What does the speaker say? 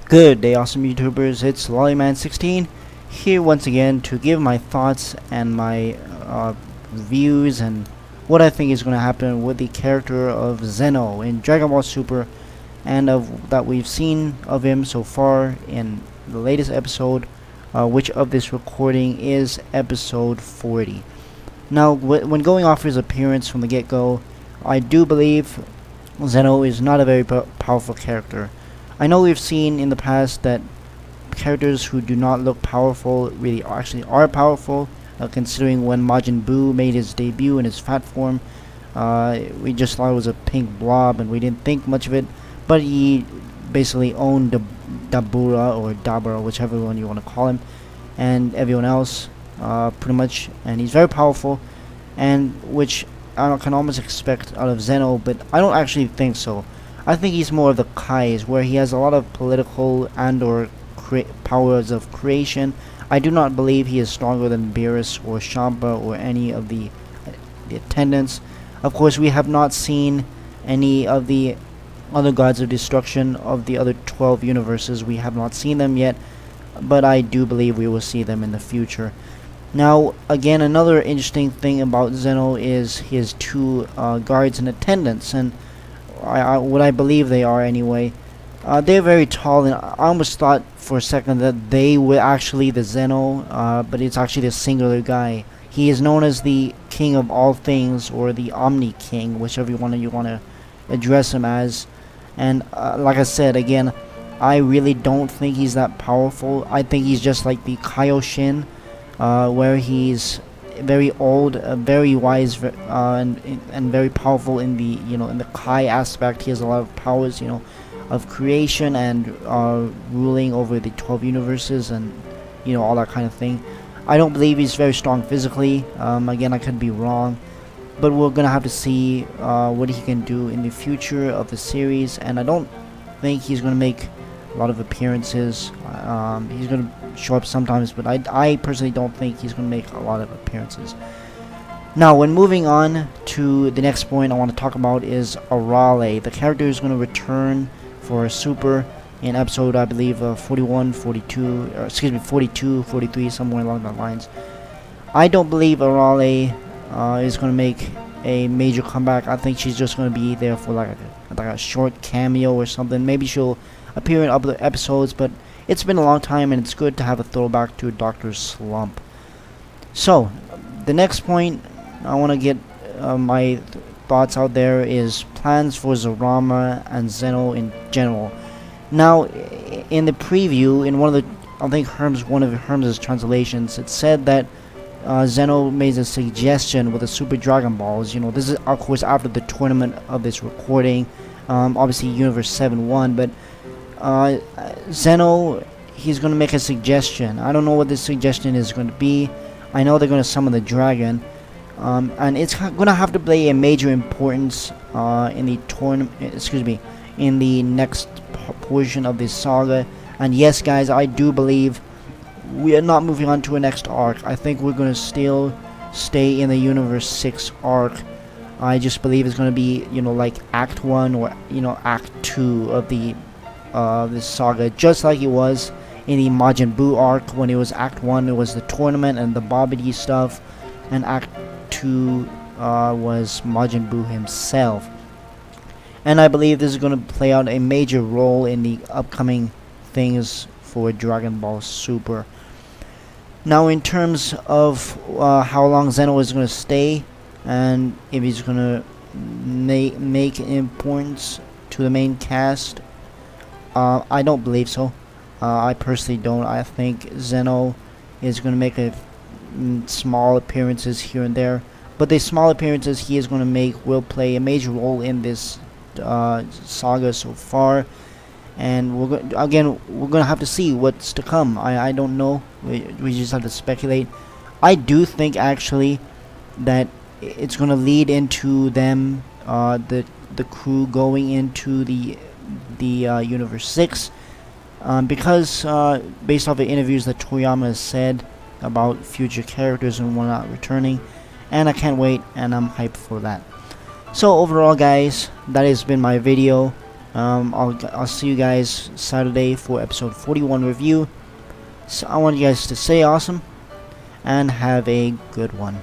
Good day, awesome YouTubers. It's Lollyman16 here once again to give my thoughts and my views and what I think is going to happen with the character of Zeno in Dragon Ball Super, and of that we've seen of him so far in the latest episode, which of this recording is episode 40. Now, when going off his appearance from the get-go, I do believe Zeno is not a very powerful character. I know we've seen in the past that characters who do not look powerful really actually are powerful, considering when Majin Buu made his debut in his fat form, we just thought it was a pink blob and we didn't think much of it, but he basically owned Dabura or Dabura, whichever one you want to call him, and everyone else, pretty much, and he's very powerful, and which I can almost expect out of Zeno, but I don't actually think so. I think he's more of the Kais, where he has a lot of political and or powers of creation. I do not believe he is stronger than Beerus or Champa or any of the attendants. Of course, we have not seen any of the other gods of destruction of the other 12 universes. We have not seen them yet, but I do believe we will see them in the future. Now, again, another interesting thing about Zeno is his two guards and attendants, and what I believe they are anyway. They're very tall, and I almost thought for a second that they were actually the Zeno, but it's actually the singular guy. He is known as the King of all things, or the Omni King, whichever one you want to address him as. And like I said, again, I really don't think he's that powerful. I think he's just like the Kaioshin, where he's very old, very wise, and very powerful in the in the Kai aspect. He has a lot of powers, of creation and ruling over the 12 universes and all that kind of thing. I don't believe he's very strong physically. Again, I could be wrong, but we're gonna have to see what he can do in the future of the series. And I don't think he's gonna make a lot of appearances. He's gonna show up sometimes, but I personally don't think he's gonna make a lot of appearances. Now, when moving on to the next point I want to talk about is Arale. The character is going to return for Super in episode, I believe, 41, 42, or excuse me, 42, 43, somewhere along that lines. I don't believe Arale is going to make a major comeback. I think she's just going to be there for like a short cameo or something. Maybe she'll appear in other episodes, but it's been a long time and it's good to have a throwback to Dr. Slump. So, the next point I want to get my thoughts out there is plans for Zarama and Zeno in general. Now, in the preview, in one of Herm's translations, it said that Zeno made a suggestion with the Super Dragon Balls. This is of course after the tournament of this recording. Obviously, Universe 7 won, but Zeno, he's going to make a suggestion. I don't know what this suggestion is going to be. I know they're going to summon the dragon, and it's going to have to play a major importance in the tournament. Excuse me, in the next portion of this saga. And yes, guys, I do believe we are not moving on to a next arc. I think we're going to still stay in the Universe 6 arc. I just believe it's going to be like Act 1 or Act 2 of the this saga, just like it was in the Majin Buu arc. When it was Act 1, it was the tournament and the Babidi stuff, and Act 2 was Majin Buu himself. And I believe this is going to play out a major role in the upcoming things for Dragon Ball Super. Now, in terms of how long Zeno is going to stay, and if he's going to make importance to the main cast, I don't believe so. I personally don't. I think Zeno is going to make small appearances here and there, but the small appearances he is going to make will play a major role in this saga so far. And we're going to have to see what's to come. I don't know. We just have to speculate. I do think actually that it's going to lead into them, the crew going into the Universe 6, because based off the interviews that Toriyama has said about future characters and whatnot returning, and I can't wait, and I'm hyped for that. So overall, guys, that has been my video. I'll see you guys Saturday for episode 41 review. So I want you guys to stay awesome and have a good one.